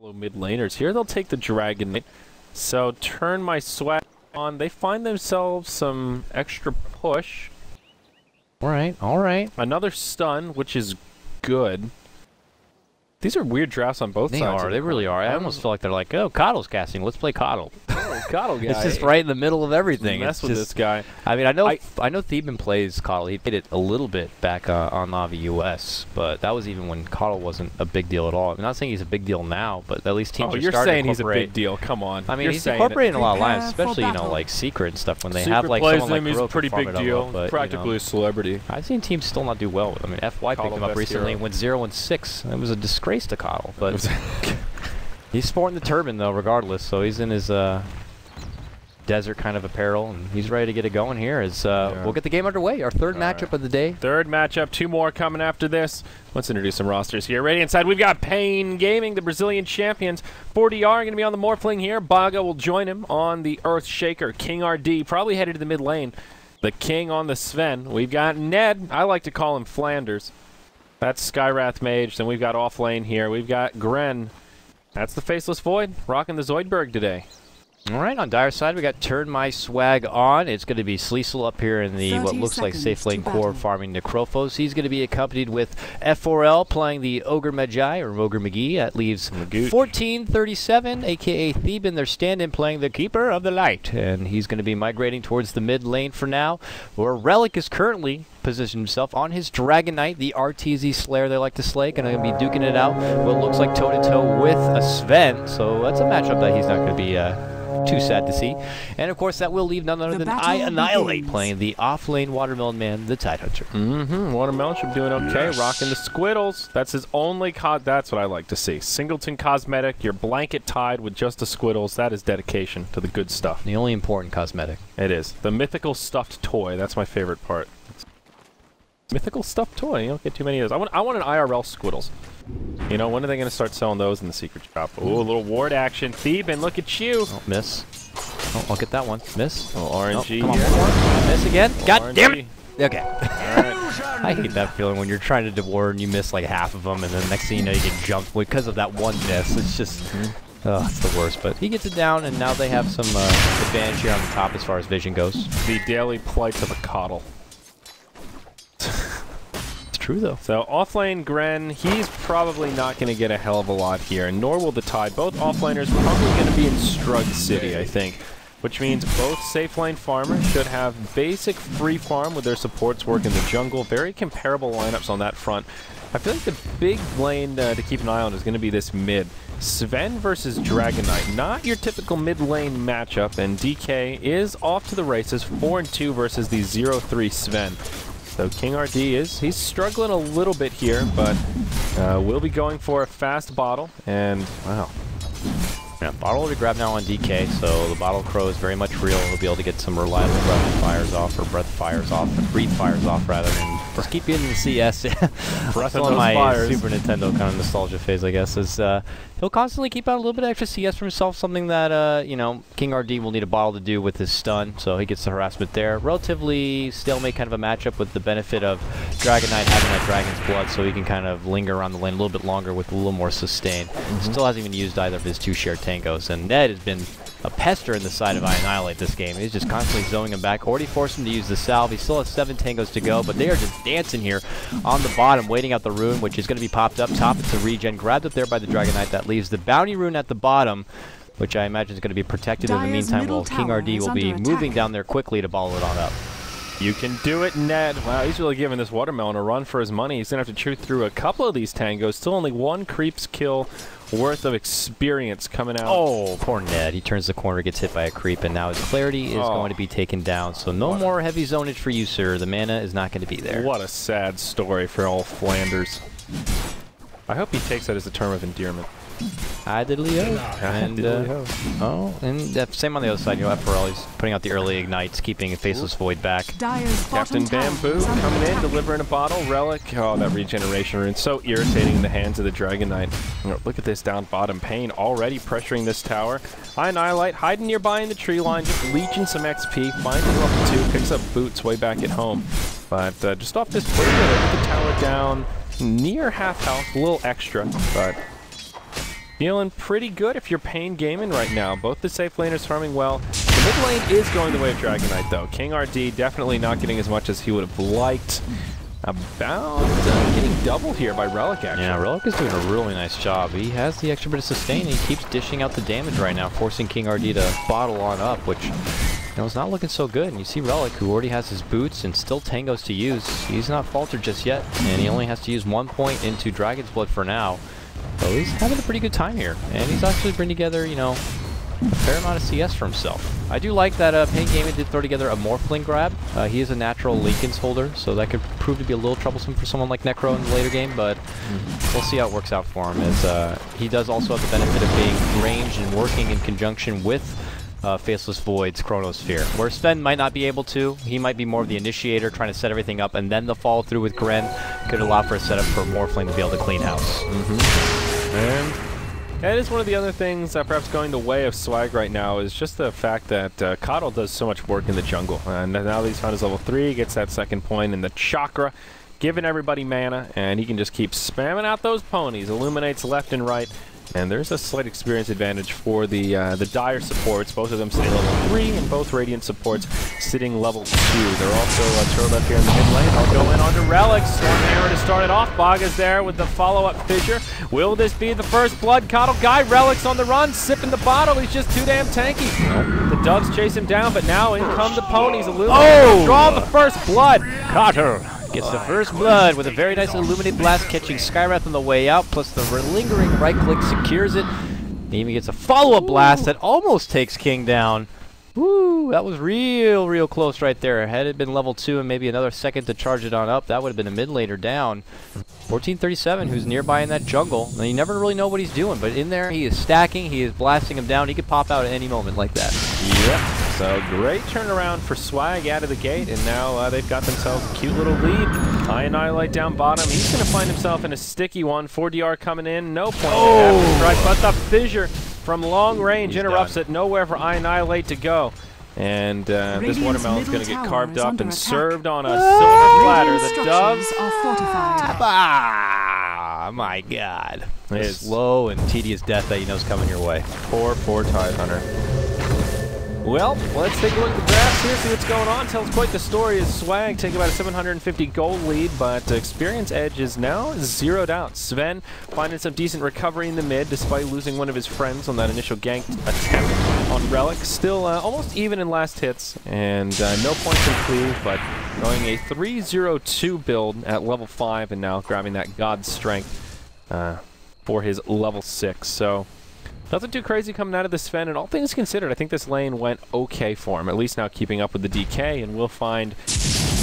Mid laners here. They'll take the Dragon Knight. So turn my swag on. They find themselves some extra push. All right. Another stun, which is good. These are weird drafts on both sides. They really are. I almost feel like they're like, oh, Coddle's casting. Let's play Coddle. Coddle guy. It's just right in the middle of everything. Mess with this guy. I mean, I know Theben plays Coddle. He played it a little bit back on Navi US, but that was even when Coddle wasn't a big deal at all. I'm not saying he's a big deal now, but at least teams are you're starting saying to he's a big deal. Come on. I mean, he's incorporating a lot of lines, especially, you know, like Secret and stuff when they have like someone like he's a pretty big deal. But, practically a celebrity. I've seen teams still not do well with him. I mean, FY picked him up recently and went 0-6. It was a disgrace to Coddle, but he's sporting the turban though, regardless. So he's in his desert kind of apparel, and he's ready to get it going here. As we'll get the game underway. Our third matchup of the day. Third matchup. Two more coming after this. Let's introduce some rosters here. Radiant side, we've got paiN Gaming, the Brazilian champions. 4DR are going to be on the Morphling here. Baga will join him on the Earthshaker. KingRD probably headed to the mid lane. The King on the Sven. We've got Ned. I like to call him Flanders. That's Skywrath Mage. Then we've got off lane here. We've got Gren. That's the Faceless Void, rocking the Zoidberg today. All right, on Dire side, we got Turn My Swag on. It's going to be Sleesel up here in the what looks like safe lane core farming Necrophos. He's going to be accompanied with F4L playing the Ogre Magi, or Ogre McGee. That leaves 1437, a.k.a. Theben, their stand-in, playing the Keeper of the Light. And he's going to be migrating towards the mid lane for now, where Relic is currently positioned himself on his Dragon Knight, the RTZ Slayer they like to slay, and going to be duking it out what looks like toe-to-toe with a Sven. So that's a matchup that he's not going to be too sad to see. And of course that will leave none other than iAnnihilate playing the off-lane Watermelon Man, the Tidehunter. Watermelon should be doing okay, rocking the Squiddles. That's his only that's what I like to see. Singleton cosmetic, your blanket tied with just the Squiddles. That is dedication to the good stuff. The only important cosmetic. It is. The mythical stuffed toy. That's my favorite part. Mythical stuffed toy. You don't get too many of those. I want an IRL Squiddles. You know, when are they going to start selling those in the secret shop? Ooh, a little ward action. Theben, look at you. Oh, miss. Oh, I'll get that one. Miss. Oh, RNG. Oh, come on, miss again. God RNG. damn it. Okay. All right. I hate that feeling when you're trying to ward and you miss like half of them, and then the next thing you know you get jumped because of that one miss. It's just, oh, it's the worst. But he gets it down, and now they have some advantage here on the top as far as vision goes. The daily plight of a coddle. True though. So offlane Gren, he's probably not going to get a hell of a lot here, nor will the Tide. Both offlaners probably going to be in Strug City, I think, which means both safe lane farmers should have basic free farm with their supports work in the jungle. Very comparable lineups on that front. I feel like the big lane to keep an eye on is going to be this mid. Sven versus Dragon Knight. Not your typical mid lane matchup, and DK is off to the races, 4-2 versus the 0-3 Sven. So KingRD he's struggling a little bit here, but we'll be going for a fast bottle, and wow. Yeah, bottle will be grabbed now on DK, so the bottle crow is very much real. He'll be able to get some reliable breath fires off, or breath fires off, or breathe fires off rather, and just keep getting the CS. Breath on my Super Nintendo kind of nostalgia phase, I guess, is he'll constantly keep out a little bit of extra CS for himself, something that, you know, KingRD will need a bottle to do with his stun, so he gets the harassment there. Relatively stalemate kind of a matchup with the benefit of Dragon Knight having that Dragon's Blood, so he can kind of linger around the lane a little bit longer with a little more sustain. Still hasn't even used either of his two shared tangos, and Ned has been a pester in the side of iAnnihilate this game. He's just constantly zoning him back. Already forced him to use the salve. He still has 7 tangos to go, but they are just dancing here on the bottom, waiting out the rune, which is going to be popped up top. It's a regen, grabbed up there by the Dragon Knight. That leaves the bounty rune at the bottom, which I imagine is going to be protected in the meantime, while KingRD will be moving down there quickly to bottle it on up. You can do it, Ned. Wow, he's really giving this Watermelon a run for his money. He's going to have to chew through a couple of these tangos. Still only 1 creeps kill worth of experience coming out. Oh, poor Ned. He turns the corner, gets hit by a creep, and now his clarity is going to be taken down. So no more heavy zonage for you, sir. The mana is not going to be there. What a sad story for all Flanders. I hope he takes that as a term of endearment. I diddly ho. And same on the other side, you know, FRL, he's putting out the early ignites, keeping a Faceless Void back. Captain Bamboo coming in, delivering a bottle. Relic. Oh, that regeneration rune. So irritating in the hands of the Dragon Knight. You know, look at this down bottom. paiN already pressuring this tower. iAnnihilate hiding nearby in the tree line, just leeching some XP, finding level 2, picks up boots way back at home. But just off this play, the tower down near half health, a little extra, but feeling pretty good if you're paiN Gaming right now. Both the safe laners farming well. The mid lane is going the way of Dragon Knight, though. KingRD definitely not getting as much as he would have liked. About getting doubled here by Relic, actually. Yeah, Relic is doing a really nice job. He has the extra bit of sustain, and he keeps dishing out the damage right now, forcing KingRD to bottle on up, which it's not looking so good. And you see Relic, who already has his boots and still tangos to use. He's not faltered just yet, and he only has to use 1 point into Dragon's Blood for now. So he's having a pretty good time here, and he's actually bringing together, a fair amount of CS for himself. I do like that paiN Gaming did throw together a Morphling grab. He is a natural Linken's holder, so that could prove to be a little troublesome for someone like Necro in the later game, but we'll see how it works out for him, as he does also have the benefit of being ranged and working in conjunction with Faceless Void's Chronosphere, where Sven might not be able to. He might be more of the initiator, trying to set everything up, and then the follow through with Gren could allow for a setup for Morphling to be able to clean house. And that is one of the other things that perhaps going the way of Swag right now is just the fact that Coddle does so much work in the jungle. And now that he's found his level 3, gets that second point in the chakra, giving everybody mana, and he can just keep spamming out those ponies. Illuminates left and right. And there's a slight experience advantage for the Dire supports. Both of them sitting level 3, and both Radiant supports sitting level 2. They're also turtled up here in the mid lane. I'll go in onto Relic. Stormhammer to start it off. Baga's there with the follow-up fissure. Will this be the first blood? Coddle guy. Relic's on the run, sipping the bottle. He's just too damn tanky. The Doves chase him down, but now in come the ponies. Illuminate. Draw the first blood. Coddle gets the first blood with a very nice Illuminate Blast, catching Skywrath on the way out, plus the lingering right-click secures it. He even gets a follow-up blast that almost takes King down. Woo, that was real close right there. Had it been level 2 and maybe another second to charge it on up, that would have been a mid laner down. 1437, who's nearby in that jungle, and you never really know what he's doing, but in there he is stacking, he is blasting him down. He could pop out at any moment like that. Yep. So great turnaround for Swag out of the gate, and now they've got themselves a cute little lead. High Annihilate down bottom. He's going to find himself in a sticky one. 4DR coming in. No point. Right, but the fissure from long range interrupts it. Nowhere for Annihilate to go. And this watermelon's going to get carved up and served on a silver platter. The Doves are fortified. Ah, my God. A slow and tedious death that you know is coming your way. Poor Tidehunter. Well, let's take a look at the graphs here, see what's going on. Tells quite the story as Swag take about a 750 gold lead, but Experience Edge is now zeroed out. Sven finding some decent recovery in the mid, despite losing one of his friends on that initial gank attempt on Relic. Still almost even in last hits, and no points in cleave, but going a 3-0-2 build at level 5, and now grabbing that God Strength for his level 6. So nothing too crazy coming out of this Sven, and all things considered, I think this lane went okay for him, at least now keeping up with the DK, and we'll find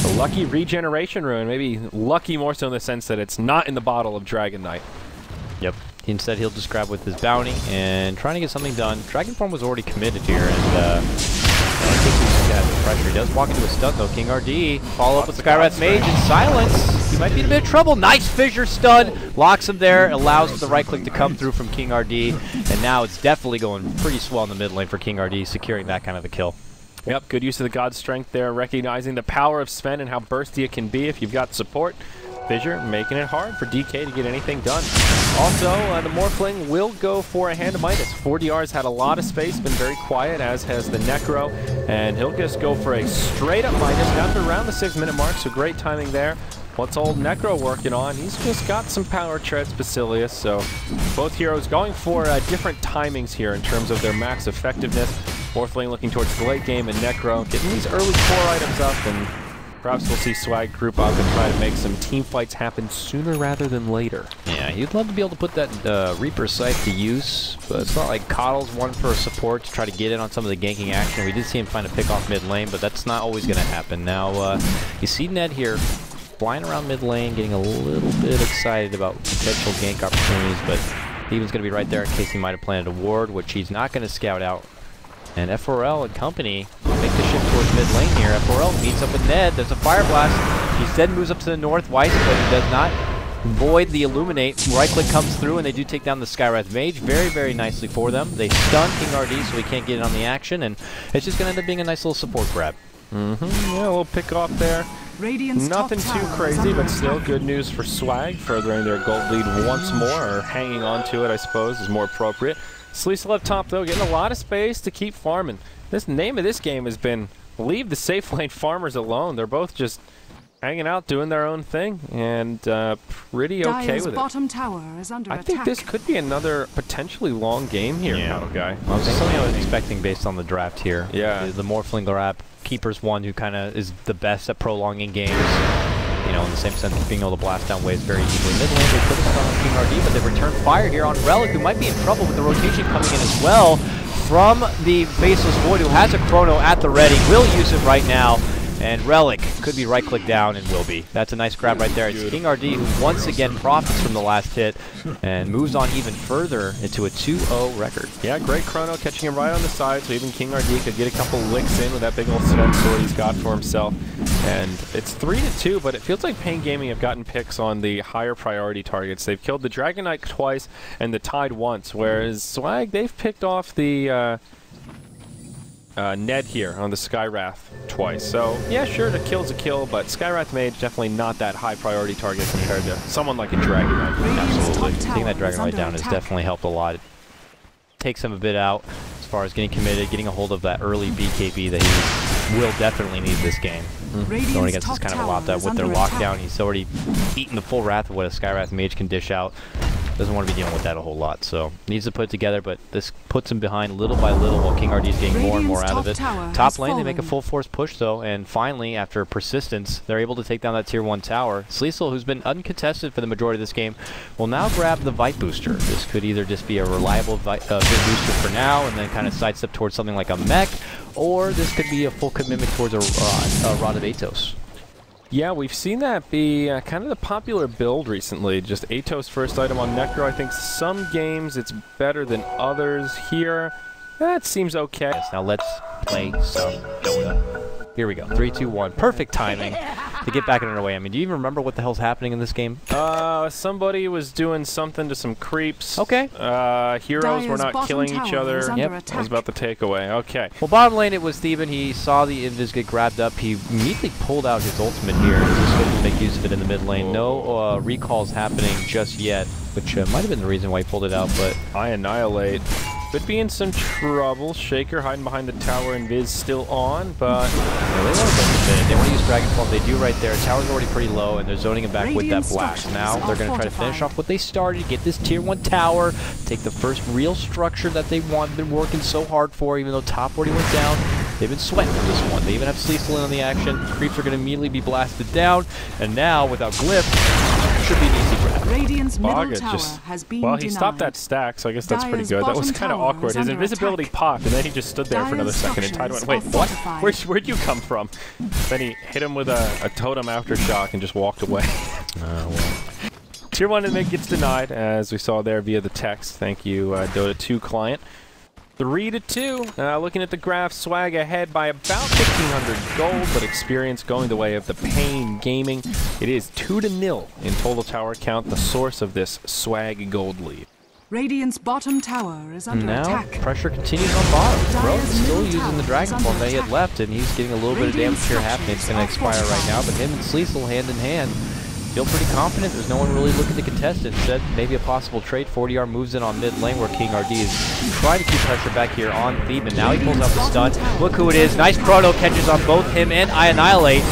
a lucky regeneration rune, maybe lucky more so in the sense that it's not in the bottle of Dragon Knight. Yep. Instead, he'll just grab with his bounty and trying to get something done. Dragonform was already committed here, and I think he's got the pressure. He does walk into a stun, though. KingRD follow up with Skywrath Mage in silence. He might be in a bit of trouble. Nice fissure stun. Locks him there. Allows the right click to come through from KingRD. And now it's definitely going pretty swell in the mid lane for KingRD, securing that kind of a kill. Yep, good use of the God Strength there, recognizing the power of Sven and how bursty it can be if you've got support. Fissure making it hard for DK to get anything done. Also, the Morphling will go for a Hand of Midas. 4DR's had a lot of space, been very quiet, as has the Necro, and he'll just go for a straight-up Midas down to around the 6-minute mark, so great timing there. What's old Necro working on? He's just got some power treads, Basilius, so both heroes going for different timings here in terms of their max effectiveness. Morphling looking towards the late game, and Necro getting these early core items up, and perhaps we'll see Swag group up and try to make some team fights happen sooner rather than later. Yeah, he'd love to be able to put that Reaper Scythe to use, but it's not like Coddle's one for support to try to get in on some of the ganking action. We did see him find a pick off mid lane, but that's not always going to happen. Now, you see Ned here flying around mid lane, getting a little bit excited about potential gank opportunities, but Steven's going to be right there in case he might have planted a ward, which he's not going to scout out. And F4L and company make the shift towards mid lane here. F4L meets up with Ned. There's a Fire Blast. He then moves up to the north. Weiss, but he does not void the Illuminate. Right click comes through, and they do take down the Skywrath Mage very, very nicely for them. They stun KingRD, so he can't get in on the action, and it's just going to end up being a nice little support grab. Yeah, a little pick off there. Nothing too crazy, but still good news for Swag, furthering their gold lead once more, or hanging on to it, I suppose, is more appropriate. Sleesel up top, though, getting a lot of space to keep farming. This name of this game has been, leave the safe lane farmers alone. They're both just hanging out, doing their own thing, and pretty okay with it. Bottom tower is under I think this could be another potentially long game here, guy. Well, this is something I was expecting based on the draft here. Yeah. The Morphling grab, Keeper's one who kind of is the best at prolonging games. You know, in the same sense of being able to blast down waves very easily. Mid lane, they put a stun on KingRD, but they return fire here on Relic, who might be in trouble with the rotation coming in as well from the Faceless Void, who has a Chrono at the ready, will use it right now. And Relic could be right-click down and will be. That's a nice grab right there. It's KingRD who once again profits from the last hit and moves on even further into a 2-0 record. Yeah, great Chrono catching him right on the side, so even KingRD could get a couple licks in with that big old Sven sword he's got for himself. And it's 3-2, but it feels like paiN Gaming have gotten picks on the higher priority targets. They've killed the Dragon Knight twice and the Tide once, whereas Swag, they've picked off the Ned here on the Skywrath twice. So, yeah, sure, the kill's a kill, but Skywrath Mage definitely not that high priority target compared to someone like a Dragon Knight. Absolutely. Taking that Dragon Knight down has definitely helped a lot. It takes him a bit out as far as getting committed, getting a hold of that early BKB that he will definitely need this game. Going against this kind of a lot that with their lockdown, he's already eaten the full wrath of what a Skywrath Mage can dish out. Doesn't want to be dealing with that a whole lot, so needs to put it together, but this puts him behind little by little while KingRD is getting more and more out of it. Top lane, they make a full force push though, and finally, after persistence, they're able to take down that tier 1 tower. Sleesel, who's been uncontested for the majority of this game, will now grab the Vite booster. This could either just be a reliable good booster for now, and then kind of sidestep towards something like a mech, or this could be a full commitment towards a Rod of Atos. Yeah, we've seen that be kind of the popular build recently. Just Atos first item on Necro. I think some games it's better than others. Here, that seems okay. Yes, now let's play some Dota. Here we go. 3, 2, 1. Perfect timing to get back underway. I mean, do you even remember what the hell's happening in this game? Somebody was doing something to some creeps. Okay. Heroes were not killing each other. Yep. That was about the takeaway. Okay. Well, bottom lane, it was Theban. He saw the Invis get grabbed up. He immediately pulled out his ultimate here. He's just going to make use of it in the mid lane. No recalls happening just yet, which might have been the reason why he pulled it out, but I Annihilate could be in some trouble. Shaker hiding behind the tower and Viz still on, but they want to go for mid. They want to use Dragon Form. They do right there. Tower's already pretty low, and they're zoning him back with that blast. Now they're going to try to finish off what they started, get this tier 1 tower, take the first real structure that they want, been working so hard for, even though top already went down. They've been sweating for this one. They even have Sleesel in on the action. Creeps are going to immediately be blasted down, and now, without Glyph, should be an easy grab. Radiant's middle tower has been well, he stopped that stack, so I guess that's pretty good. That was kind of awkward. His invisibility popped, and then he just stood there for another second, and Tide went, wait, what? Where'd you come from? Then he hit him with a totem aftershock and just walked away. Well. Tier 1 in mid gets denied, as we saw there via the text. Thank you, Dota 2 client. 3-2. Looking at the graph, Swag ahead by about 1,500 gold, but experience going the way of the paiN Gaming. It is 2-0 in total tower count, the source of this Swag gold lead. Radiant's bottom tower is under attack. Now, pressure continues on bottom. Bro is still using the Dragon Form that he had left, and he's getting a little bit of damage here happening. It's going to expire right now, but him and Sleesel hand in hand feel pretty confident. There's no one really looking to contest it. Instead, maybe a possible trade. 40R moves in on mid lane where KingRD is trying to keep pressure back here on Theban. Now he pulls out the stun. Look who it is. Nice Chrono catches on both him and Annihilate,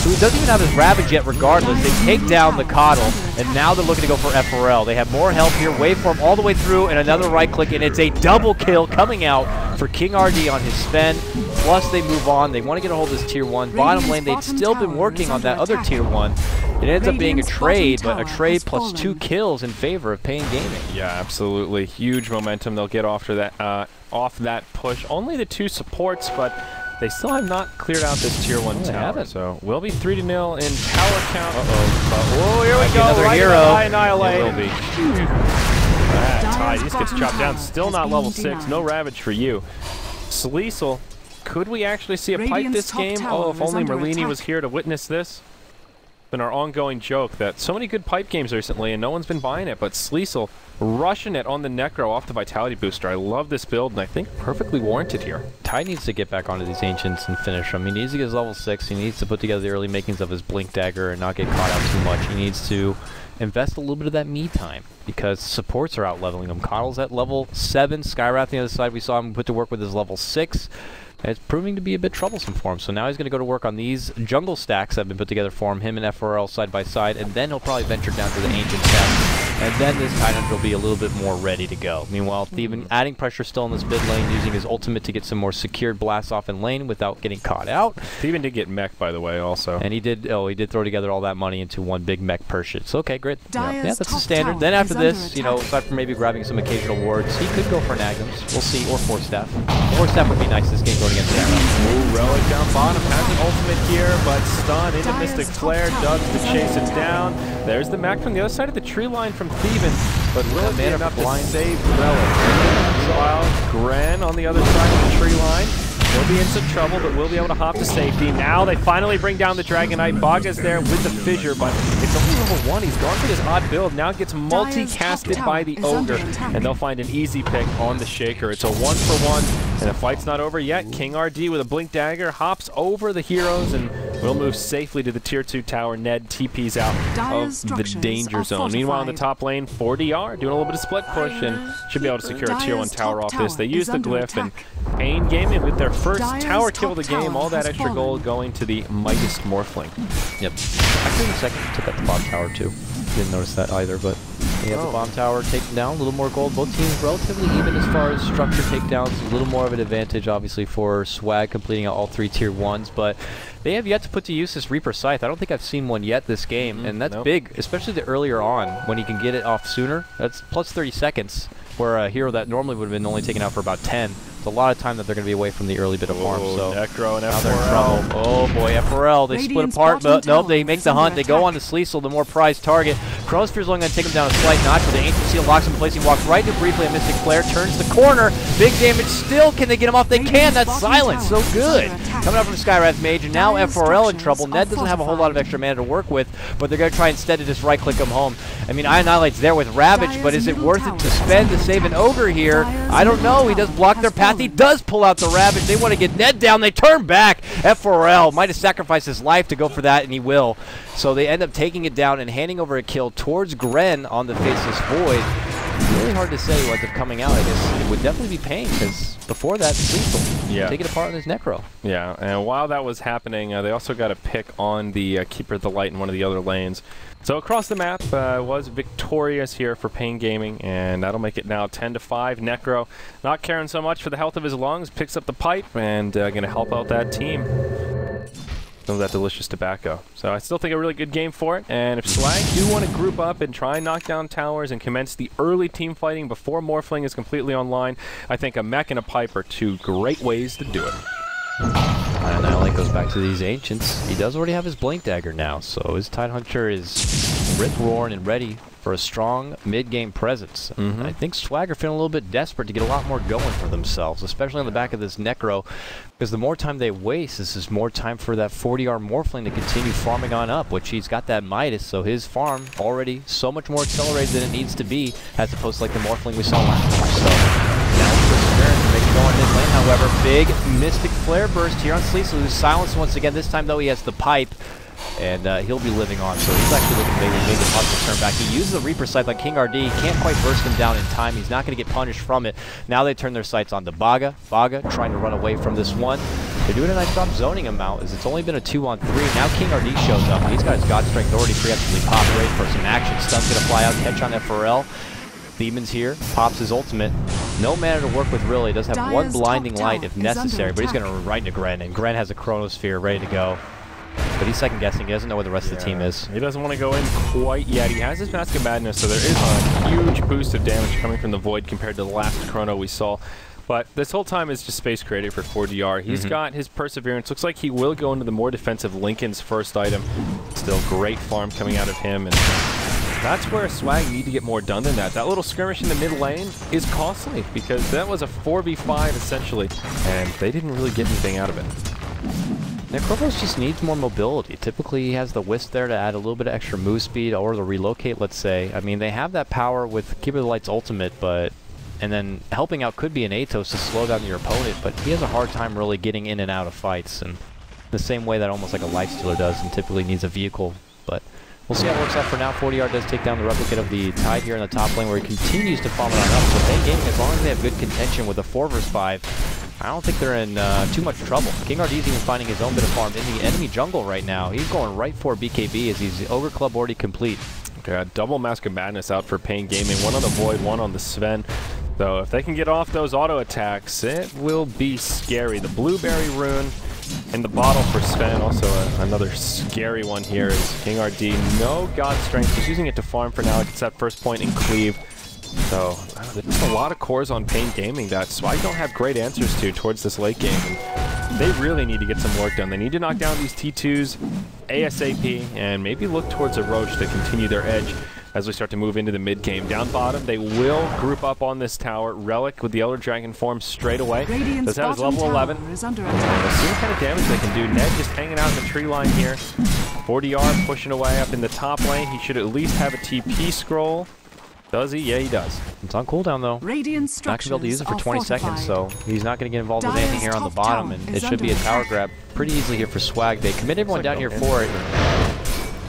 who doesn't even have his Ravage yet regardless. They take down the Coddle, and now they're looking to go for FRL. They have more help here. Waveform all the way through, and another right click, and it's a double kill coming out for KingRD on his Sven. Plus, they move on. They want to get a hold of this tier 1. Bottom lane, they'd still been working on that other tier 1. It ends up being a trade, but a trade plus 2 kills in favor of paiN Gaming. Yeah, absolutely. Huge momentum they'll get off that push. Only the 2 supports, but they still have not cleared out this tier 1 tower. So we'll be 3-0 in tower count. Oh, here we go. Another right hero. Annihilate. It will be. Tide, he just gets chopped down. Still not level 6. No Ravage for you. Sleesel, could we actually see a pipe this game? Oh, if only Merlini was here to witness this. Been our ongoing joke that so many good pipe games recently and no one's been buying it, but Sleesel rushing it on the Necro off the Vitality Booster. I love this build, and I think perfectly warranted here. Ty needs to get back onto these Ancients and finish them. He needs to get his level 6. He needs to put together the early makings of his Blink Dagger and not get caught out too much. He needs to invest a little bit of that me time because supports are out leveling him. Coddle's at level 7. Skywrath on the other side, we saw him put to work with his level 6. And it's proving to be a bit troublesome for him. So now he's going to go to work on these jungle stacks that have been put together for him and FRL side by side, and then he'll probably venture down to the Ancient stack, and then this Tyrant will be a little bit more ready to go. Meanwhile, Thievin adding pressure still in this mid lane, using his ultimate to get some more secured blasts off in lane without getting caught out. Thievin did get mech, by the way, also. And he did throw together all that money into one big mech purchase. Okay, great. Yeah, that's the standard. Then after this, you know, aside from maybe grabbing some occasional wards, he could go for an Agams. We'll see, or Force Staff. Force Staff would be nice this game going against Arrow. Ooh, Relic down bottom, has an ultimate here, but stun into Mystic Flare, Dubs to chase him down. There's the mech from the other side of the tree line from Thievin, but will it be enough to save Relic? Meanwhile, Gren on the other side of the tree line. He'll be in some trouble, but will be able to hop to safety. Now they finally bring down the Dragon Knight. Baga's there with the Fissure, but it's only level 1. He's gone for this odd build. Now gets multi-casted by the Ogre, and they'll find an easy pick on the Shaker. It's a 1-for-1, and the fight's not over yet. KingRD with a Blink Dagger hops over the heroes and will move safely to the tier 2 tower. Ned TP's out of the danger zone. Meanwhile, in the top lane, 4DR doing a little bit of split push and should be able to secure a tier 1 tower off this. They use the glyph, and paiN Gaming with their first tower kill of the game, all that extra gold going to the Midas Morphling. Yep. Actually, in a second, took out the bottom tower too. Didn't notice that either, but they have the bomb tower taken down, a little more gold. Both teams relatively even as far as structure takedowns. A little more of an advantage, obviously, for Swag completing out all 3 tier 1s, but they have yet to put to use this Reaper Scythe. I don't think I've seen one yet this game, and that's big, especially the earlier on, when you can get it off sooner. That's plus 30 seconds, where a hero that normally would have been only taken out for about 10. It's a lot of time that they're going to be away from the early bit of farm. So Necro and now they're in trouble. Oh boy, FRL, they split apart, but nope, they make the hunt. They go on to Sleesel, the more prized target. Chronosphere's only going to take him down a slight notch, but the Ancient Seal locks him in place. He walks right into briefly a Mystic Flare, turns the corner. Big damage still. Can they get him off? They can. That's silence. So good. Coming up from Skywrath Mage, and now FRL in trouble. Ned doesn't have a whole lot of extra mana to work with, but they're going to try instead to just right-click him home. I mean, Annihilate's there with Ravage, but is it worth it to spend to save an Ogre here? I don't know. He does block their path. He does pull out the Ravage. They want to get Ned down. They turn back. FRL might have sacrificed his life to go for that, and he will. So they end up taking it down and handing over a kill towards Gren on the Faceless Void. Really hard to say who ends up coming out. I guess it would definitely be paiN, because before that, Sleesel taking it apart on his Necro. Yeah, and while that was happening, they also got a pick on the Keeper of the Light in one of the other lanes. So across the map was victorious here for paiN Gaming, and that'll make it now 10-5. Necro not caring so much for the health of his lungs, picks up the pipe, and going to help out that team. Some of that delicious tobacco. So I still think a really good game for it, and if Swag do want to group up and try and knock down towers and commence the early team fighting before Morphling is completely online, I think a mech and a pipe are 2 great ways to do it. And Annihilate goes back to these Ancients. He does already have his Blink Dagger now, so his Tidehunter is rip-roaring and ready for a strong mid-game presence. I think Swag are feeling a little bit desperate to get a lot more going for themselves, especially on the back of this Necro, because the more time they waste, this is more time for that 40R Morphling to continue farming on up, which he's got that Midas, so his farm already so much more accelerated than it needs to be, as opposed to like the Morphling we saw last time. So now to make it go on mid lane, however, big Mystic Flare burst here on Sleesel, who's silenced once again. This time though he has the pipe, and he'll be living on, so he's actually looking to maybe a possible turn back. He uses the Reaper Scythe like KingRD. Can't quite burst him down in time. He's not going to get punished from it. Now they turn their sights on to Baga. Baga trying to run away from this one. They're doing a nice job zoning him out, as it's only been a 2-on-3. Now KingRD shows up, and he's got his God Strength already preemptively popped, ready for some action. Stun's going to fly out, catch on FRL. Demon's here, pops his ultimate. No mana to work with really. Does have one blinding light if necessary, but he's going to run right into Gren, and Gren has a Chronosphere ready to go. But he's second guessing. He doesn't know where the rest of the team is. He doesn't want to go in quite yet. He has his Mask of Madness, so there is a huge boost of damage coming from the Void compared to the last Chrono we saw. But this whole time is just space created for 4DR. He's got his Perseverance. Looks like he will go into the more defensive Lincoln's first item. Still great farm coming out of him, and that's where Swag need to get more done than that. That little skirmish in the mid lane is costly, because that was a 4v5 essentially, and they didn't really get anything out of it. Necrovos just needs more mobility. Typically, he has the Wisp there to add a little bit of extra move speed or the relocate, let's say. I mean, they have that power with Keeper of the Light's ultimate, but... And then helping out could be an Atos to slow down your opponent, but he has a hard time really getting in and out of fights, and the same way that almost like a Lifestealer does, and typically needs a vehicle. But we'll see how it works out for now. 40R does take down the replicate of the Tide here in the top lane, where he continues to farm it on up. So paiN Gaming, as long as they have good contention with a 4 vs 5, I don't think they're in too much trouble. KingRD is even finding his own bit of farm in the enemy jungle right now. He's going right for BKB as he's Ogre Club already complete. Okay, double Mask of Madness out for paiN Gaming. One on the Void, one on the Sven. So if they can get off those auto attacks, it will be scary. The Blueberry Rune in the bottle for Sven. Also another scary one here is KingRD. No God Strength. He's using it to farm for now. It's that first point in cleave. So there's a lot of cores on paiN Gaming that Swag don't have great answers to towards this late game. And they really need to get some work done. They need to knock down these T2s ASAP and maybe look towards a Roach to continue their edge as we start to move into the mid game. Down bottom, they will group up on this tower. Relic with the Elder Dragon form straight away. Does have his level 11. We'll see what kind of damage they can do. Ned just hanging out in the tree line here. 40R pushing away up in the top lane. He should at least have a TP scroll. Does he? Yeah, he does. It's on cooldown, though. Not going to be able to use it for 20 seconds, so he's not going to get involved with anything here on the bottom, and it should be a tower grab pretty easily here for Swag. They commit everyone down here for it.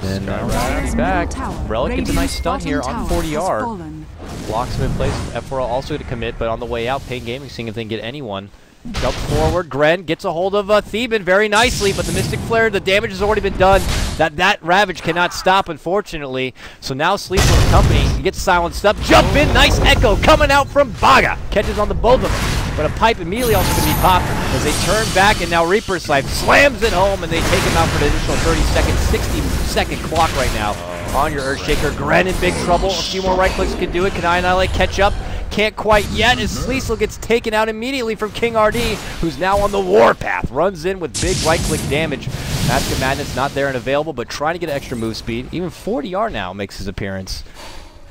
And he's back. Relic gets a nice stun here on 40R. Blocks him in place. F4L also going to commit, but on the way out, paiN Gaming seeing if they can get anyone. Jump forward. Gren gets a hold of Theban very nicely, but the Mystic Flare, the damage has already been done. That Ravage cannot stop, unfortunately. So now Sleep with company. He gets silenced up. Jump in. Nice echo coming out from Baga. Catches on the both of them. But a pipe immediately also going to be popped as they turn back, and now Reaper's Life slams it home, and they take him out for an additional 30 seconds. 60-second clock right now on your Earthshaker. Gren in big trouble. A few more right clicks can do it. Can Annihilate catch up? Can't quite yet as Sleesel gets taken out immediately from KingRD, who's now on the warpath. Runs in with big right-click damage. Mask of Madness not there and available, but trying to get extra move speed. Even 40R now makes his appearance.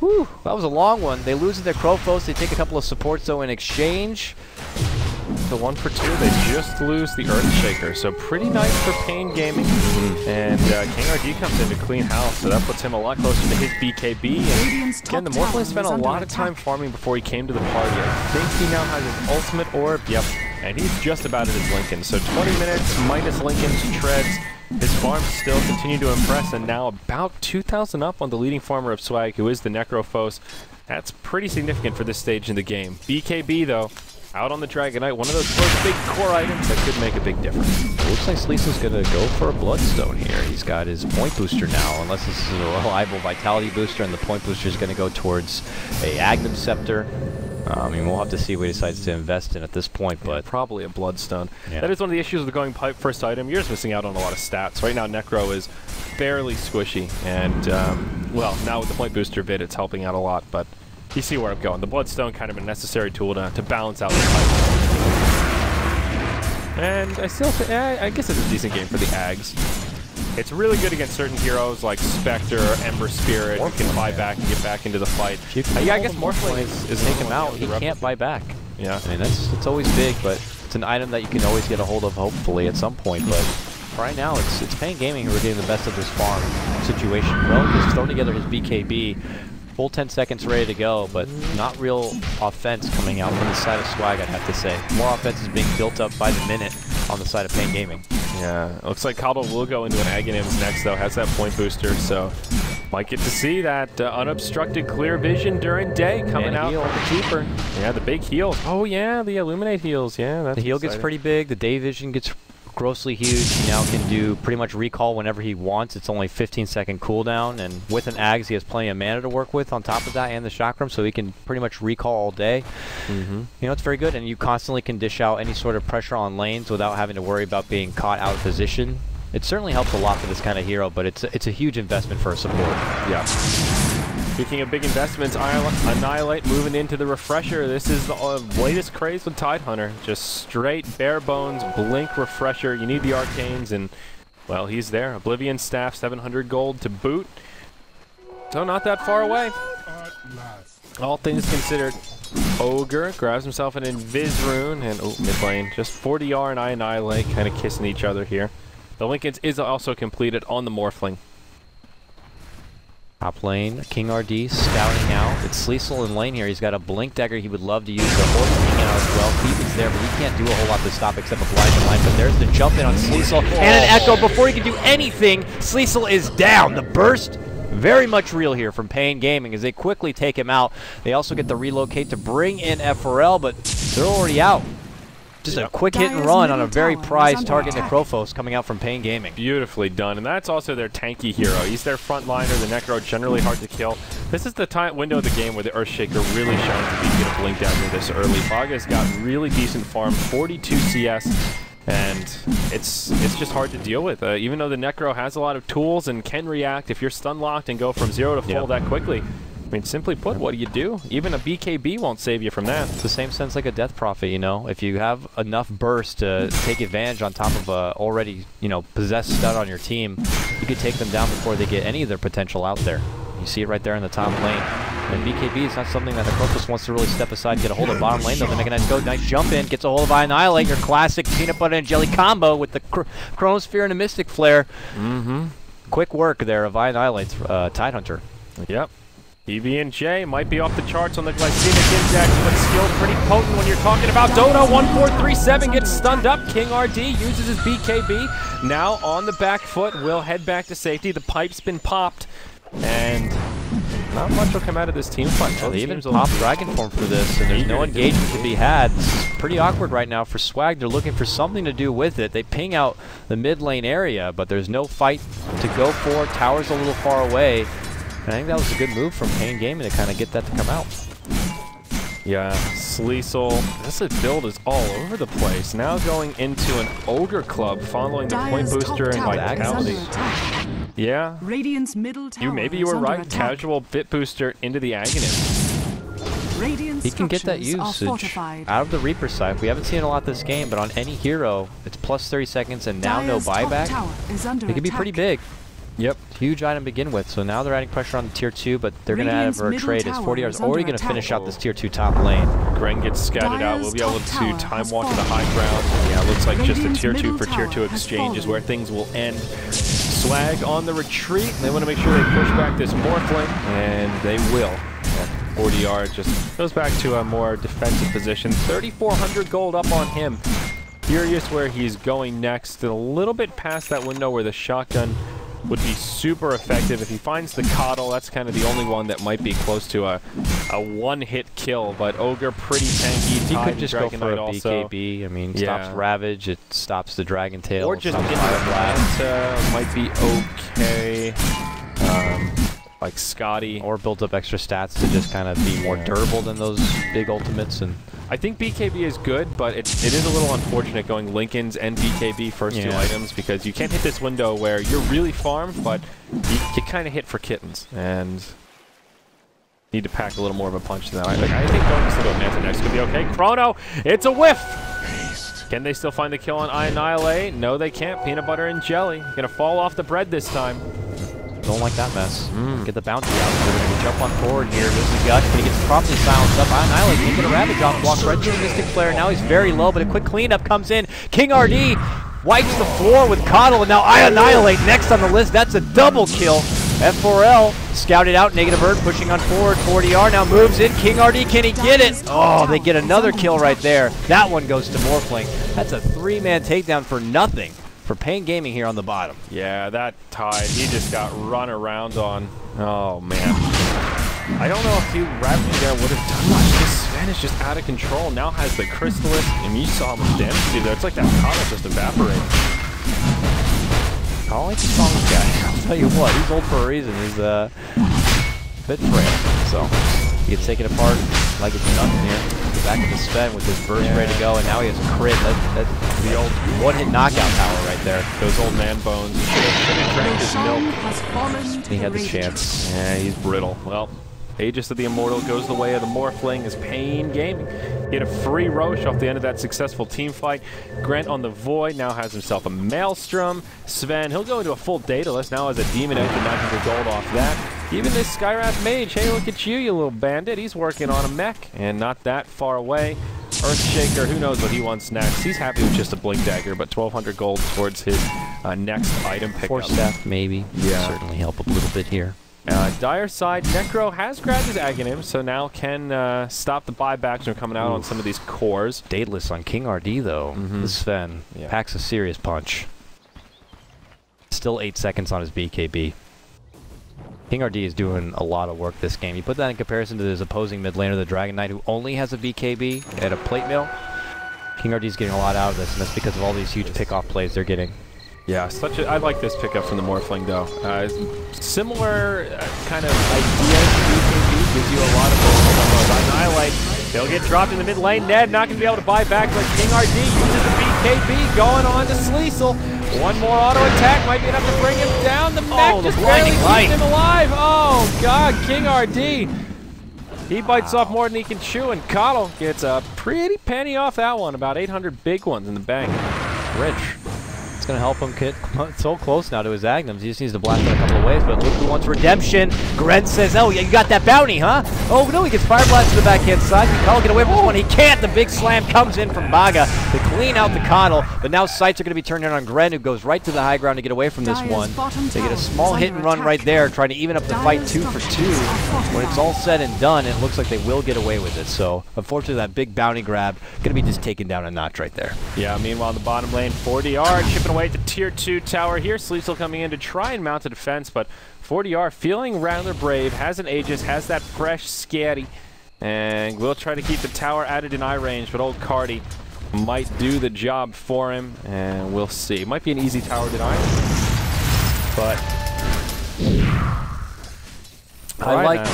Whew, that was a long one. They lose their Crowfoes. They take a couple of supports, though, in exchange. The 1 for 2, they just lose the Earthshaker, so pretty nice for paiN Gaming. And KingRD comes in to clean house, so that puts him a lot closer to his BKB. And again, the Morphling spent a lot of time farming before he came to the party. I think he now has his ultimate orb. Yep, and he's just about at his Lincoln. So 20 minutes minus Lincoln's treads. His farms still continue to impress, and now about 2,000 up on the leading farmer of Swag, who is the Necrophos. That's pretty significant for this stage in the game. BKB, though, out on the Dragonite, one of those first big core items that could make a big difference. Looks like Sleesel's going to go for a Bloodstone here. He's got his point booster now, unless this is a reliable Vitality booster, and the point booster is going to go towards a Agnum Scepter. I mean, we'll have to see what he decides to invest in at this point, but... Yeah, probably a Bloodstone. Yeah. That is one of the issues with going pipe first item. You're just missing out on a lot of stats. Right now, Necro is fairly squishy, and, well, now with the point booster bit, it's helping out a lot, but you see where I'm going. The Bloodstone kind of a necessary tool to balance out the pipe. And I still I guess it's a decent game for the Ags. It's really good against certain heroes like Spectre or Ember Spirit, who can buy back and get back into the fight. Yeah, I guess Morphling is take him out. He can't buy back. Yeah. I mean, it's always big, but it's an item that you can always get a hold of, hopefully, at some point. But right now, it's paiN Gaming who are getting the best of this farm situation. Well, he's thrown together his BKB. Full 10 seconds ready to go, but not real offense coming out from the side of Swag, I'd have to say. More offense is being built up by the minute on the side of paiN Gaming. Yeah, looks like Cobble will go into an Aghanims next, though. Has that point booster, so might get to see that unobstructed clear vision during day coming out from the Keeper. Yeah, the big heals. Oh, yeah, the Illuminate heals. Yeah, that's the heal gets pretty big. The day vision gets grossly huge. He now can do pretty much recall whenever he wants. It's only 15-second cooldown, and with an Ags, he has plenty of mana to work with on top of that and the Chakram, so he can pretty much recall all day. You know, it's very good, and you constantly can dish out any sort of pressure on lanes without having to worry about being caught out of position. It certainly helps a lot for this kind of hero, but it's a huge investment for a support. Yeah. Speaking of big investments, Annihilate moving into the Refresher. This is the latest craze with Tidehunter. Just straight, bare bones, blink Refresher. You need the Arcanes, and, well, he's there. Oblivion Staff, 700 gold to boot. So not that far away. All things considered, Ogre grabs himself an Invis Rune, and mid lane, just 40R and I Annihilate kind of kissing each other here. The Linken's is also completed on the Morphling. Top lane, KingRD scouting out. It's Sleesel in lane here. He's got a Blink Dagger he would love to use. The horse hanging out as well. Phoebe's there, but he can't do a whole lot to stop except a blinding line. But there's the jump in on Sleesel and an Echo. Before he can do anything, Sleesel is down. The burst, very much real here from paiN Gaming as they quickly take him out. They also get the relocate to bring in FRL, but they're already out. Just a quick hit and run on a very prized target, Necrophos, coming out from paiN Gaming. Beautifully done, and that's also their tanky hero. He's their frontliner, the Necro, generally hard to kill. This is the window of the game where the Earthshaker really shines to be get a Blink Dagger this early. Baga's got really decent farm, 42 CS, and it's just hard to deal with. Even though the Necro has a lot of tools and can react, if you're stun locked and go from 0 to full that quickly, I mean, simply put, what do you do? Even a BKB won't save you from that. It's the same sense like a Death Prophet, you know? If you have enough burst to take advantage on top of a already, you know, possessed stud on your team, you could take them down before they get any of their potential out there. You see it right there in the top lane. And BKB is not something that the Necrophos wants to really step aside, get a hold of bottom lane, though. They're making a nice jump in, gets a hold of Annihilate, your classic peanut butter and jelly combo with the Chronosphere and a Mystic Flare. Quick work there of Annihilate's Tidehunter. Yep. EV&J might be off the charts on the glycemic index, but still pretty potent when you're talking about Dota. 1437 gets stunned up. KingRD uses his BKB. Now on the back foot, will head back to safety. The pipe's been popped, and not much will come out of this team fight. They even popped Dragon Form for this, and there's no engagement to be had. This is pretty awkward right now for Swag. They're looking for something to do with it. They ping out the mid lane area, but there's no fight to go for. Tower's a little far away. And I think that was a good move from paiN Gaming to kind of get that to come out. Yeah, Sleesel. This build is all over the place. Now going into an Ogre Club following the point booster and vitality. Yeah. Radiant's middle tower Maybe you were right. Casual bit booster into the Agonist. He can get that usage out of the Reaper side. We haven't seen a lot this game, but on any hero, it's plus 30 seconds and now no buyback. It can be pretty big. Yep. Huge item to begin with, so now they're adding pressure on the tier 2, but they're going to add for a trade as 40 hours already going to finish out this tier 2 top lane. Gren gets scattered out. We'll be able to time walk to the high ground. Yeah, it looks like just a tier 2 for tier 2 exchange is where things will end. Swag on the retreat. They want to make sure they push back this Morphling, and they will. 40R just goes back to a more defensive position. 3,400 gold up on him. Curious where he's going next. A little bit past that window where the shotgun would be super effective. If he finds the Coddle, that's kind of the only one that might be close to a one-hit kill, but Ogre pretty tanky. He could just go for a BKB. I mean, stops Ravage, it stops the Dragon Tail. Or just Fire Blast might be okay. Like Scotty. Or build up extra stats to just kind of be more durable than those big ultimates. And I think BKB is good, but it is a little unfortunate going Linken's and BKB first two items, because you can't hit this window where you're really farmed, but you kind of hit for kittens, and need to pack a little more of a punch than that. I think going to go Manta next could be okay. Chrono, it's a whiff! Can they still find the kill on Annihilate? No, they can't. Peanut butter and jelly. Gonna fall off the bread this time. Don't like that mess. Get the bounty out. They're going to jump on forward here. There's the Gush, but he gets properly silenced up. Annihilate can't get a Ravage off. Walks right through the Mystic Flare. Now he's very low, but a quick cleanup comes in. KingRD wipes the floor with Coddle, and now Annihilate next on the list. That's a double kill. F4L scouted out. Negative Earth pushing on forward. 40R now moves in. KingRD, can he get it? Oh, they get another kill right there. That one goes to Morphling. That's a 3-man takedown for nothing for paiN Gaming here on the bottom. Yeah, that Tide, he just got run around on. Oh, man. I don't know if Ravaging there would have done much. This Sven is just out of control. Now has the Crystalist, and you saw how much damage he did there. It's like that Coddle just evaporated. Calling the strong guy. I'll tell you what, he's old for a reason. He's a bit frail. So he gets taken apart like it's nothing here. Back into Sven with his burst ready to go, and now he has a crit. That's the old one-hit knockout power right there. Those old man bones. He should have drank his milk. He had the chance. Yeah, he's brittle. Well, Aegis of the Immortal goes the way of the Morphling as paiN Gaming. He had a free Roche off the end of that successful team fight. Grant on the Void now has himself a Maelstrom. Sven, he'll go into a full Daedalus, now has a Demon Edge and 900 gold off that. Even this Skywrath Mage, hey, look at you, you little bandit. He's working on a mech, and not that far away. Earthshaker, who knows what he wants next. He's happy with just a Blink Dagger, but 1,200 gold towards his next item pickup. Force Staff, maybe. Yeah. Certainly help a little bit here. Dire side, Necro has grabbed his Aghanim, so now can stop the buybacks from coming out on some of these cores. Dateless on KingRD, though. This Sven packs a serious punch. Still 8 seconds on his BKB. KingRD is doing a lot of work this game. You put that in comparison to his opposing mid laner, the Dragon Knight, who only has a BKB at a plate mill. KingRD is getting a lot out of this, and that's because of all these huge pick-off plays they're getting. Yeah, I like this pickup from the Morphling, though. Similar kind of idea to BKB, gives you a lot of gold. Annihilate, they'll get dropped in the mid lane. Ned not going to be able to buy back, but KingRD uses the BKB, going on to Sleesel. One more auto attack might be enough to bring him down. The mech just barely keeps him alive. Oh, God, KingRD. He bites off more than he can chew, and Coddle gets a pretty penny off that one. About 800 big ones in the bank. Rich. It's going to help him get so close now to his Agnums. He just needs to blast it a couple of ways, but look who wants redemption. Gren says, oh, yeah, you got that bounty, huh? Oh, no, he gets Fire Blast to the backhand side. Can Coddle get away from this one? He can't. The big slam comes in from Baga to clean out the Coddle, but now sights are going to be turned in on Gren, who goes right to the high ground to get away from this one. They get a small hit and run right there, trying to even up the fight 2 for 2. When it's all said and done, it looks like they will get away with it. So, unfortunately, that big bounty grab going to be just taken down a notch right there. Yeah, meanwhile, in the bottom lane, 4DR chipping away at the tier 2 tower here. Sleesel coming in to try and mount a defense, but 4DR feeling rather brave, has an Aegis, has that fresh scatty, and will try to keep the tower out of deny range, but old Cardi might do the job for him, and we'll see. Might be an easy tower deny, but I like,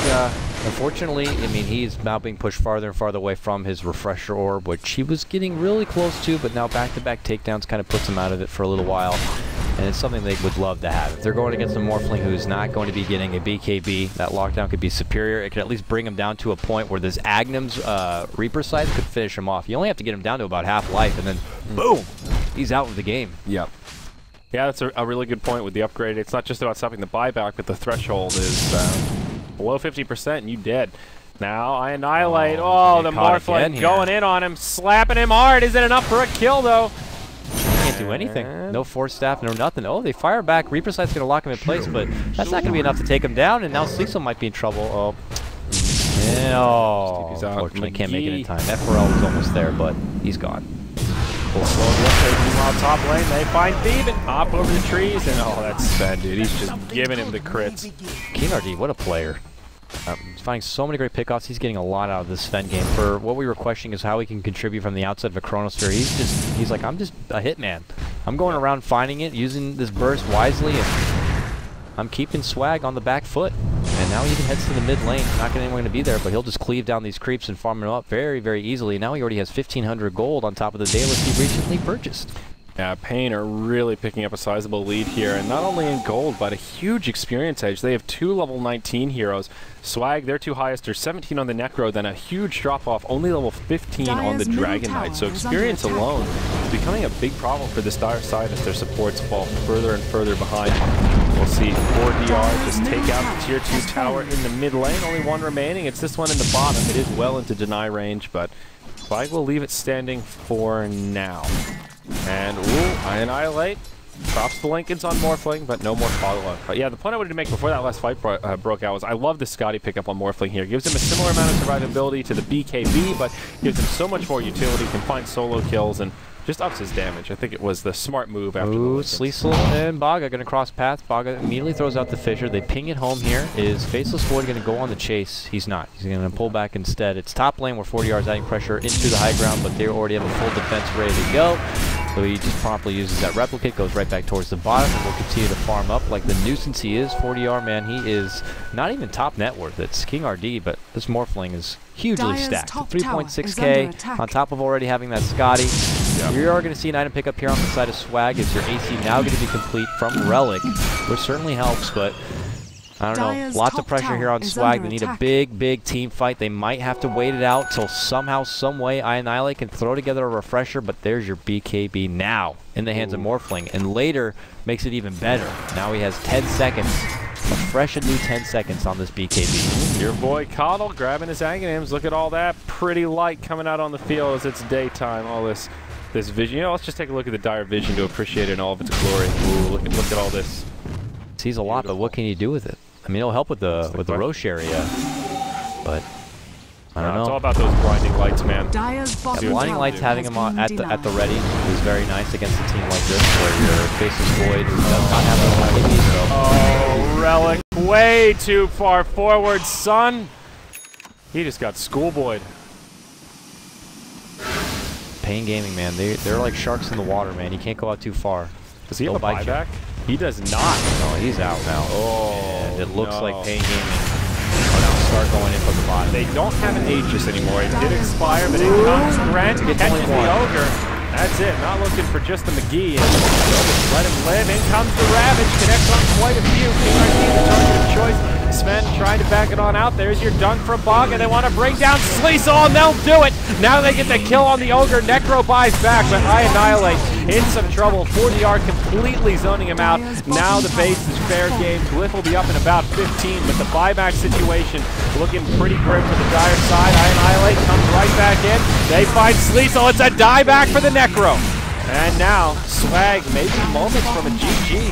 unfortunately, I mean, he's now being pushed farther and farther away from his refresher orb, which he was getting really close to, but now back-to-back takedowns kind of puts him out of it for a little while, and it's something they would love to have. If they're going against a Morphling who's not going to be getting a BKB, that lockdown could be superior. It could at least bring him down to a point where this Agnum's Reaper side could finish him off. You only have to get him down to about half life, and then, boom, he's out of the game. Yep. Yeah, that's a really good point with the upgrade. It's not just about stopping the buyback, but the threshold is below 50% and you dead. Now I annihilate. Oh, the Morphling going in on him, slapping him hard. Is it enough for a kill, though? Can't do anything. No Force Staff, no nothing. Oh, they fire back. Reaper Sight's going to lock him in place, but that's not going to be enough to take him down, and now Sleesel might be in trouble. Oh. Oh, unfortunately can't make it in time. FRL was almost there, but he's gone. Meanwhile, top lane, they find Thief and hop over the trees, and oh, that's Sven, dude. He's just giving him the crits. KingRD, what a player. He's finding so many great pickoffs. He's getting a lot out of this Sven game. For what we were questioning is how he can contribute from the outside of a Chronosphere. He's like, I'm just a hitman. I'm going around finding it, using this burst wisely, and I'm keeping swag on the back foot. And now he even heads to the mid lane. Not going anyone to be there, but he'll just cleave down these creeps and farm them up very, very easily. Now he already has 1,500 gold on top of the dayless he recently purchased. Yeah, paiN are really picking up a sizable lead here, and not only in gold, but a huge experience edge. They have 2 level 19 heroes. Swag, their 2 highest are 17 on the Necro, then a huge drop-off, only level 15 on the Dragon Knight. So experience alone is becoming a big problem for this Dire side as their supports fall further and further behind. We'll see 4DR just take out the tier 2 tower in the mid lane. Only one remaining. It's this one in the bottom. It is well into deny range, but Swag will leave it standing for now. And, ooh, I annihilate. Drops the Lincolns on Morphling, but no more follow-up. But yeah, the point I wanted to make before that last fight broke out was I love the Scotty pickup on Morphling here. Gives him a similar amount of survivability to the BKB, but gives him so much more utility. Can find solo kills and just ups his damage. I think it was the smart move after the Sleesel and Baga going to cross paths. Baga immediately throws out the Fissure. They ping it home here. Is Faceless Void going to go on the chase? He's not. He's going to pull back instead. It's top lane where 4DR is adding pressure into the high ground, but they already have a full defense ready to go. So he just promptly uses that replicate, goes right back towards the bottom, and will continue to farm up like the nuisance he is. 4DR, man, he is not even top net worth. It's KingRD, but this Morphling is hugely stacked. 3.6k on top of already having that Scotty. Yep. You are going to see an item pickup here on the side of Swag. Is your AC now going to be complete from Relic, which certainly helps, but I don't know. Lots of pressure here on Swag. They need a big, big team fight. They might have to wait it out till somehow, some way, Annihilate can throw together a refresher, but there's your BKB now in the hands of Morphling, and later makes it even better. Now he has 10 seconds of fresh and new 10 seconds on this BKB. Your boy Coddle grabbing his Aghanims. Look at all that pretty light coming out on the field as it's daytime. All this vision. You know, let's just take a look at the dire vision to appreciate it in all of its glory. Ooh, look at all this. Sees a lot, but what can you do with it? I mean, it'll help with the Roche area, but I don't know. It's all about those blinding lights, man. Blinding lights having him on at the ready is very nice against a team like this, where your face is void, who does not have a lot of enemies. So. Oh, Relic, way too far forward, son. He just got schoolboyed. paiN Gaming, man, they're like sharks in the water, man. You can't go out too far. Does he have a buyback? He does not. No, he's out now. Oh, and it looks like paiN Gaming are now start going in from the bottom. They don't have an Aegis anymore. It did expire, but it comes Grant, catches the Ogre. That's it. Not looking for just the McGee. And let him live. In comes the Ravage. Connects on quite a few. KingRD, the target of choice. Sven trying to back it on out. There's your dunk from Baga. They want to bring down Sleesel, and they'll do it. Now they get the kill on the Ogre. Necro buys back, but I Annihilate in some trouble. 4DR completely zoning him out. Now the base is fair game. Glyph will be up in about 15, but the buyback situation looking pretty grim for the dire side. I Annihilate comes right back in. They find Sleesel. It's a dieback for the Necro. And now, Swag, maybe moments from a GG.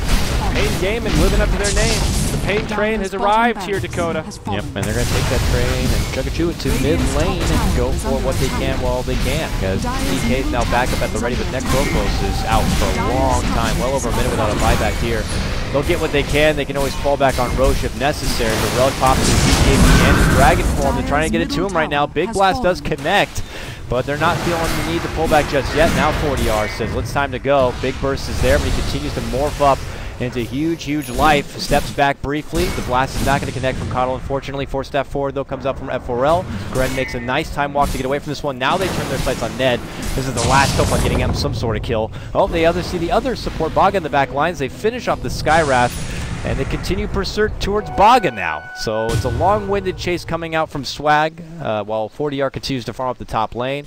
paiN Gaming living up to their name. The paiN train has arrived here, Dakota. Yep, and they're going to take that train and chug it to mid lane and go for what they can while they can. Because DK is now back up at the ready, but Necropos is out for a long time, well over a minute without a buyback here. They'll get what they can. They can always fall back on Roche if necessary. But Relic pops his BKB and his Dragon form. They're trying to get it to him right now. Big Blast does connect, but they're not feeling the need to pull back just yet. Now 4DR says, it's time to go. Big Burst is there, but he continues to morph up into huge life. Steps back briefly. The blast is not going to connect from Coddle, unfortunately. 4-step forward, though, comes up from F4L. Gren makes a nice time walk to get away from this one. Now they turn their sights on Ned. This is the last hope on getting him some sort of kill. Oh, they see the other support, Baga, in the back lines. They finish off the Skywrath, and they continue pursuit towards Baga now. So it's a long-winded chase coming out from Swag, while 4DR continues to farm up the top lane.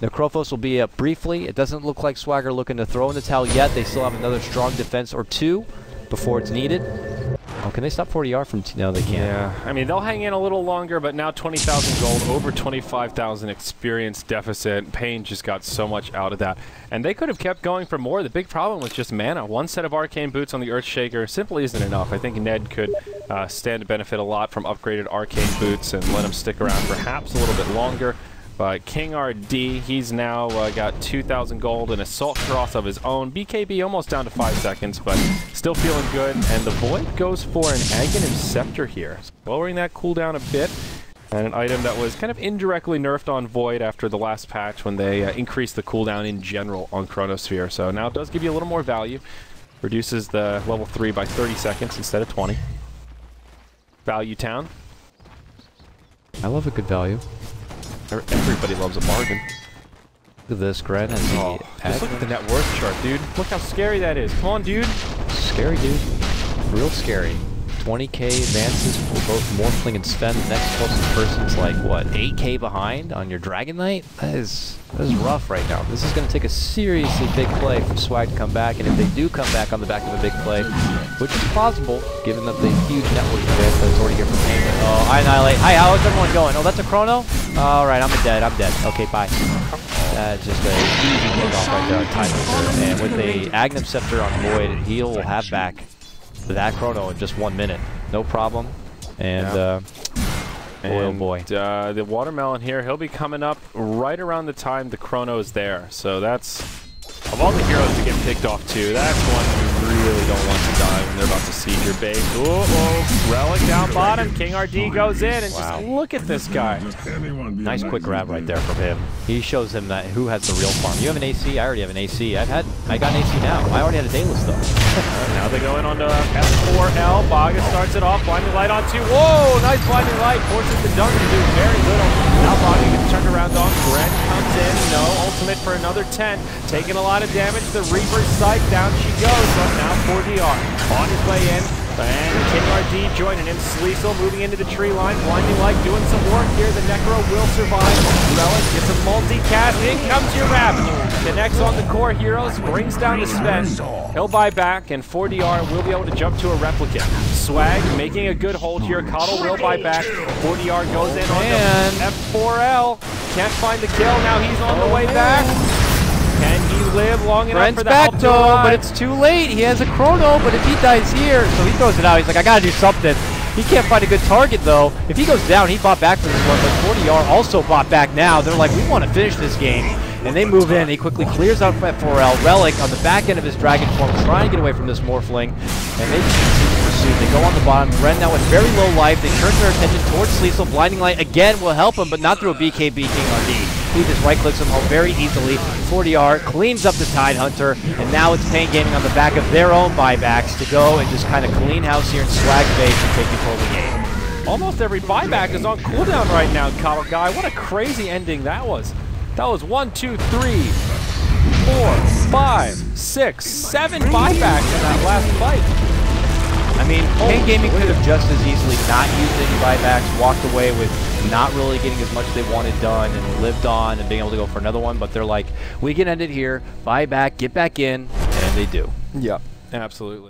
Necrophos will be up briefly. It doesn't look like Swag are looking to throw in the towel yet. They still have another strong defense or two before it's needed. Oh, can they stop 4DR from... No, they can't. Yeah, I mean, they'll hang in a little longer, but now 20,000 gold, over 25,000 experience deficit. paiN just got so much out of that. And they could have kept going for more. The big problem was just mana. One set of Arcane Boots on the Earthshaker simply isn't enough. I think Ned could stand to benefit a lot from upgraded Arcane Boots and let him stick around perhaps a little bit longer. But KingRD, he's now got 2,000 gold and Assault Cross of his own. BKB almost down to 5 seconds, but still feeling good. And the Void goes for an Aghanim Scepter here, lowering that cooldown a bit. And an item that was kind of indirectly nerfed on Void after the last patch when they increased the cooldown in general on Chronosphere. So now it does give you a little more value. Reduces the level 3 by 30 seconds instead of 20. Value town. I love a good value. Everybody loves a bargain. Look at this, Gren. Just look at the net worth chart, dude. Look how scary that is. Come on, dude. Scary, dude. Real scary. 20k advances for both Morphling and Sven. The next closest person's like, what, 8k behind on your Dragon Knight? That is rough right now. This is going to take a seriously big play for Swag to come back, and if they do come back on the back of a big play, which is plausible, given that the huge network advance that's already here from paiN. Oh, I Annihilate. Hi, how's everyone going? Oh, that's a Chrono? Alright, I'm dead. Okay, bye. Just a easy kickoff right there on Time. And with a Aghanim Scepter on Void, he'll have back that Chrono in just 1 minute. No problem. And, oh boy. The Watermelon here, he'll be coming up right around the time the Chrono is there. So that's, of all the heroes to get picked off too, that's one you really don't want to die when they're about to siege your base. Relic down bottom, KingRD goes in, and just look at this guy. Nice quick grab right there from him. He shows him that who has the real farm. You have an AC, I already have an AC. I got an AC now. I already had a Daedalus though. Now they go in onto F4L. Baga starts it off, blinding light on 2. Whoa, nice blinding light. Forces the dunk to do very little. Now Baga gets turned around on. Gren comes in. No, ultimate for another 10. Taking a lot of damage. The Reaper's sight, down she goes. But now 4DR on his way in. And KingRD joining him. Sleesel moving into the tree line. Blinding Light doing some work here. The Necro will survive. Relic gets a multicast. In comes your Ravage. Connects on the core heroes. Brings down the Sven. He'll buy back, and 4DR will be able to jump to a replicant. Swag making a good hold here. Coddle will buy back. 4DR goes in on the F4L. Can't find the kill. Now he's on the way back. Can he live long enough for the back help to though, arrive? but it's too late. He has a chrono, but if he dies here, so he throws it out. He's like, I gotta do something. He can't find a good target though. If he goes down, he bought back for this one, but 40R also bought back now. They're like, we want to finish this game. And they move in. He quickly clears out F4L. Relic on the back end of his Dragon form, trying to get away from this Morphling. And they continue to pursue. They go on the bottom. Ren now with very low life. They turn their attention towards Sleesel. Blinding Light again will help him, but not through a BKB KingRD. He just right-clicks him home very easily. 40R cleans up the Tidehunter, and now it's paiN Gaming on the back of their own buybacks to go and just kind of clean house here in Swag base and take control of the game. Almost every buyback is on cooldown right now, Coddle Guy. What a crazy ending that was. That was 1, 2, 3, 4, 5, 6, 7 buybacks in that last fight. I mean, paiN Gaming could have just as easily not used any buybacks, walked away with not really getting as much as they wanted done, and lived on and being able to go for another one, but they're like, we can end it here, buy back, get back in, and they do. Yep, absolutely.